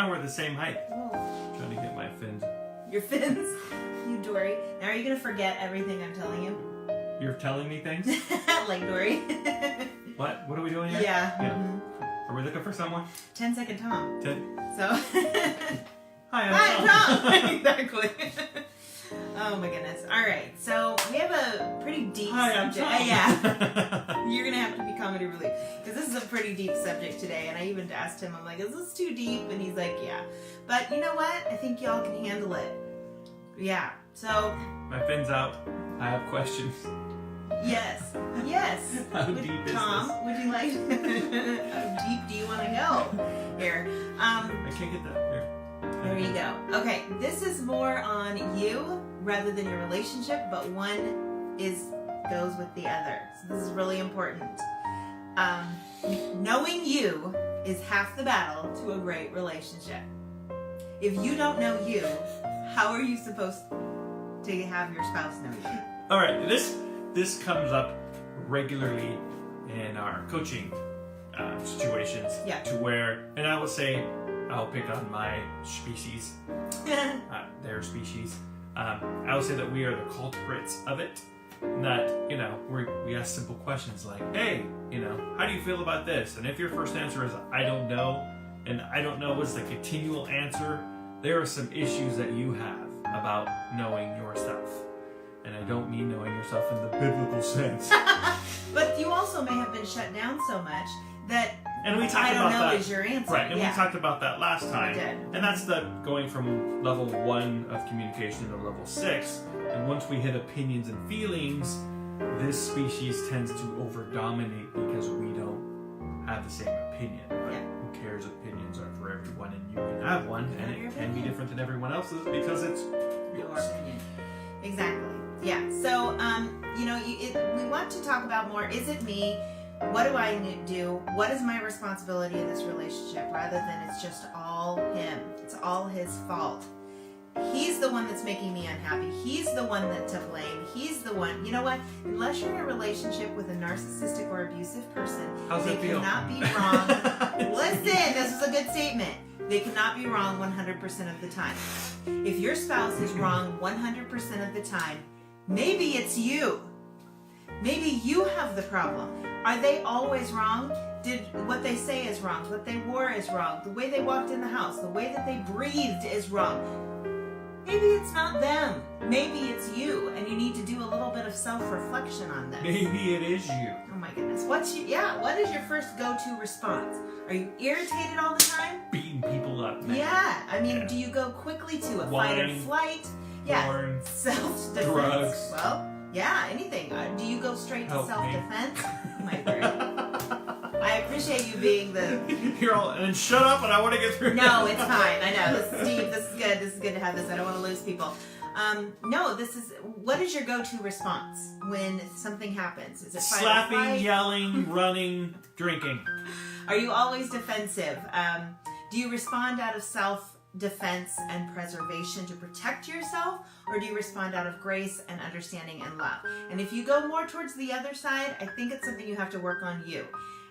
now we're the same height. Oh. Trying to get my fins. Your fins? You Dory. Now are you going to forget everything I'm telling you? You're telling me things? Like Dory. What? What are we doing here? Yeah. Are we looking for someone? 10-second Tom. 10. So. Hi, I'm Tom. Exactly. Oh my goodness. All right. So we have a pretty deep subject. Yeah. You're going to have to be comedy relief because this is a pretty deep subject today. And I even asked him, I'm like, is this too deep? And he's like, yeah. But you know what? I think y'all can handle it. Yeah. So. My fin's out. I have questions. Yes. Yes. How deep is Tom, this? would you like? How deep do you want to go? Here. I can't get that. Here. There you go. Okay, this is more on you rather than your relationship, but one goes with the other. So this is really important. Knowing you is half the battle to a great relationship. If you don't know you, how are you supposed to have your spouse know you? All right, this comes up regularly in our coaching situations. Yeah. To where, and I will say, I'll pick on my species, their species. I will say that we are the culprits of it. That, we ask simple questions like, hey, how do you feel about this? And if your first answer is, I don't know, and I don't know is the continual answer, there are some issues that you have about knowing yourself. And I don't mean knowing yourself in the biblical sense. But you also may have been shut down so much that and we talked I don't about know that. Is your answer. Right, and we talked about that last time. We did. And that's the going from level 1 of communication to level 6. And once we hit opinions and feelings, this species tends to over-dominate because we don't have the same opinion. But who cares? Opinions are for everyone, and you can have one, and it can be different than everyone else's because it's your opinion. Exactly. Yeah. So, we want to talk about more. Is it me? What do I do? What is my responsibility in this relationship? Rather than it's just all him. It's all his fault. He's the one that's making me unhappy. He's the one that's to blame. He's the one. You know what? Unless you're in a relationship with a narcissistic or abusive person, they cannot be wrong. Listen, this is a good statement. They cannot be wrong 100% of the time. If your spouse is wrong 100% of the time, maybe it's you. Maybe you have the problem. Are they always wrong? Did what they say is wrong? What they wore is wrong? The way they walked in the house, the way that they breathed is wrong. Maybe it's not them. Maybe it's you, and you need to do a little bit of self-reflection on this. Maybe it is you. Oh my goodness. What is your first go-to response? Are you irritated all the time? Beating people up, man. Yeah. I mean, do you go quickly to a fight or flight? Yeah. Porn, self-defense. drugs. Well, yeah, anything. Do you go straight to self-defense? My word. I appreciate you being the... You're all... And shut up and I want to get through. No, it's fine. I know. Steve, this is good. This is good to have this. I don't want to lose people. No, this is... What is your go-to response when something happens? Is it fight slapping, or flight? yelling, running, drinking? Are you always defensive? Do you respond out of self-defense and preservation to protect yourself? Or do you respond out of grace and understanding and love? And if you go more towards the other side, I think it's something you have to work on you.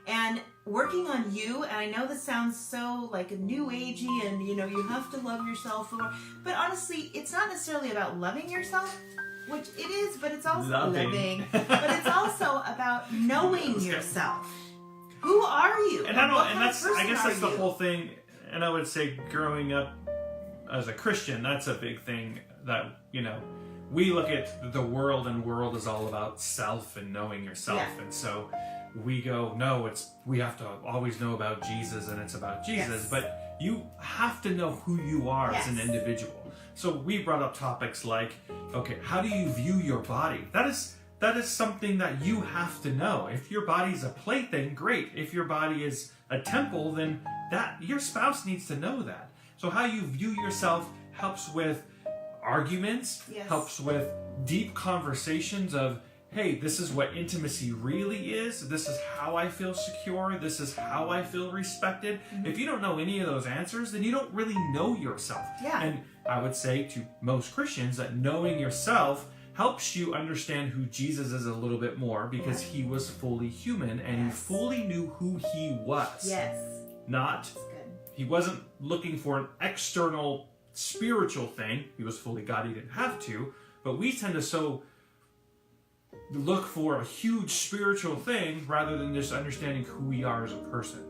And working on you, and I know this sounds so like new agey and you have to love yourself, but honestly, it's not necessarily about loving yourself, which it is, but it's also loving. But it's also about knowing yourself. Who are you? And I guess that's the whole thing. And I would say growing up as a Christian, that's a big thing that, we look at the world, and world is all about self and knowing yourself. Yeah. And so we go, no, we have to always know about Jesus, and it's about Jesus. Yes. But you have to know who you are as an individual. So we brought up topics like, okay, how do you view your body? That is something that you have to know. If your body's a plaything, great. If your body is a temple, then your spouse needs to know that. So how you view yourself helps with arguments, helps with deep conversations of, hey, this is what intimacy really is. This is how I feel secure. This is how I feel respected. Mm-hmm. If you don't know any of those answers, then you don't really know yourself. Yeah. And I would say to most Christians that knowing yourself helps you understand who Jesus is a little bit more, because he was fully human and he fully knew who he was. Yes. he wasn't looking for an external spiritual thing. He was fully God, he didn't have to. But we tend to look for a huge spiritual thing rather than just understanding who we are as a person.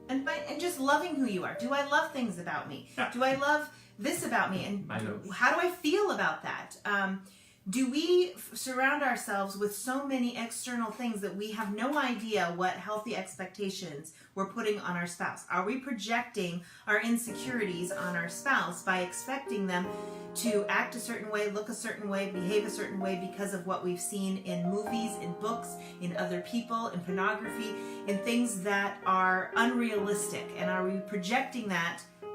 And just loving who you are. Do I love things about me? Yeah. Do I love this about me? And I know. how do I feel about that? Do we surround ourselves with so many external things that we have no idea what healthy expectations we're putting on our spouse? Are we projecting our insecurities on our spouse by expecting them to act a certain way, look a certain way, behave a certain way because of what we've seen in movies, in books, in other people, in pornography, in things that are unrealistic? And are we projecting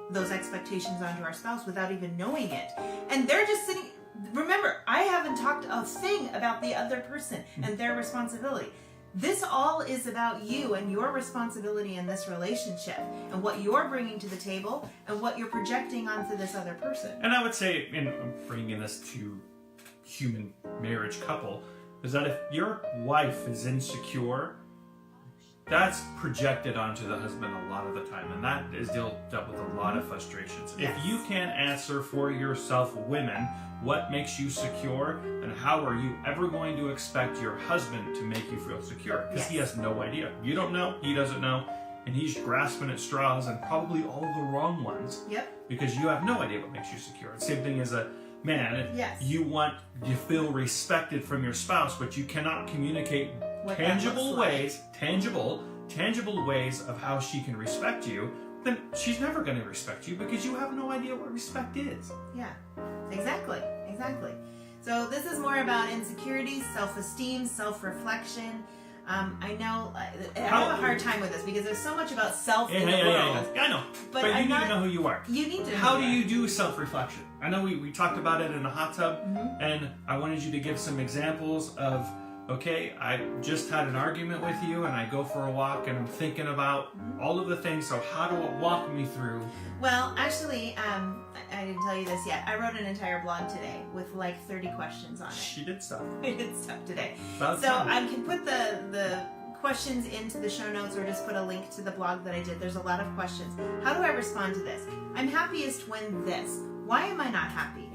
those expectations onto our spouse without even knowing it? And they're just sitting... Remember, I haven't talked a thing about the other person and their responsibility. This all is about you and your responsibility in this relationship and what you're bringing to the table and what you're projecting onto this other person. And I would say, and I'm bringing this to human marriage couple, is that if your wife is insecure, that's projected onto the husband a lot of the time, and that is dealt with a lot of frustrations. Yes. If you can't answer for yourself, women, what makes you secure, then how are you ever going to expect your husband to make you feel secure? Because he has no idea. You don't know, he doesn't know, and he's grasping at straws and probably all the wrong ones. Yep. Because you have no idea what makes you secure. Same thing as a man. If you feel respected from your spouse, but you cannot communicate What tangible ways of how she can respect you, then she's never going to respect you because you have no idea what respect is. Yeah, exactly. So this is more about insecurities, self-esteem, self-reflection. I know I have a hard time with this because there's so much about self in the world. I know, but you need to know who you are. You need to know How do you do self-reflection? I know we talked about it in the hot tub, and I wanted you to give some examples of, okay, I just had an argument with you and I go for a walk and I'm thinking about all of the things, so how do I walk me through? Well, actually, I didn't tell you this yet. I wrote an entire blog today with like 30 questions on it. She did stuff. I did stuff today. About So time. I can put the questions into the show notes or just put a link to the blog that I did. There's a lot of questions. How do I respond to this? I'm happiest when this. Why am I not happy?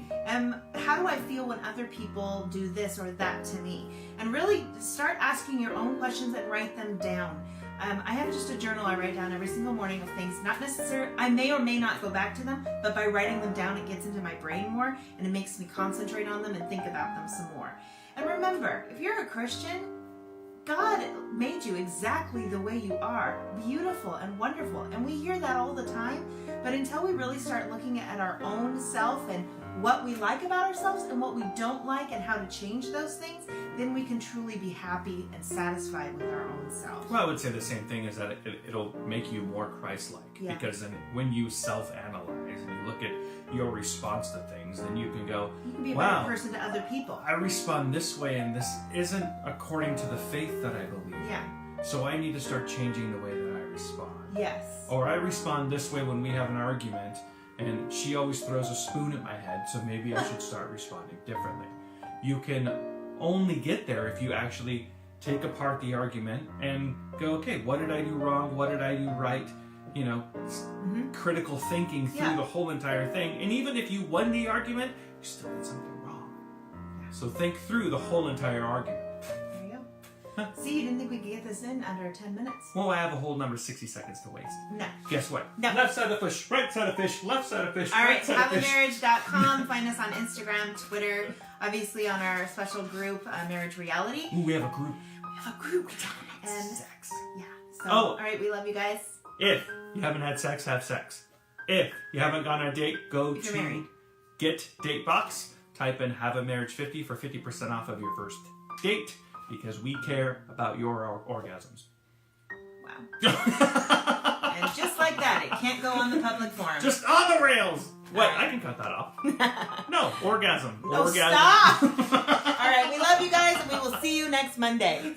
How do I feel when other people do this or that to me? And really start asking your own questions and write them down. I have just a journal I write down every single morning of things, not necessarily, I may or may not go back to them, but by writing them down, it gets into my brain more and it makes me concentrate on them and think about them some more. And remember, if you're a Christian, God made you exactly the way you are, beautiful and wonderful. And we hear that all the time, but until we really start looking at our own self and what we like about ourselves and what we don't like and how to change those things, then we can truly be happy and satisfied with our own self. Well, I would say the same thing is that it'll make you more Christ-like. Yeah. Because then when you self-analyze and you look at your response to things, then you can go, You can be a wow, better person to other people. I respond this way and this isn't according to the faith that I believe. Yeah. So I need to start changing the way that I respond. Yes. Or I respond this way when we have an argument and she always throws a spoon at my head, so maybe I should start responding differently. You can only get there if you actually take apart the argument and go, okay, what did I do wrong? What did I do right? You know, critical thinking through the whole entire thing. And even if you won the argument, you still did something wrong. So think through the whole entire argument. There you go. See, you didn't think we could get this in under 10 minutes? Well, I have a whole number 60 seconds to waste. No. Guess what? No. Left side of fish, right side of fish, left side of fish, All right, right side of fish. haveamarriage.com. Find us on Instagram, Twitter, obviously on our special group, Marriage Reality. Ooh, we have a group. We have a group. We talk about And sex. yeah. So, Oh. all right, we love you guys. If you haven't had sex, have sex. If you haven't gone on a date, go If you're to married. Get Date Box. Type in Have a Marriage 50 for 50% off of your first date because we care about your orgasms. Wow. And just like that, it can't go on the public forum. Just on the rails. What? Right. I can cut that off. No, orgasm. Oh, Orgasm. stop. All right, we love you guys, and we will see you next Monday.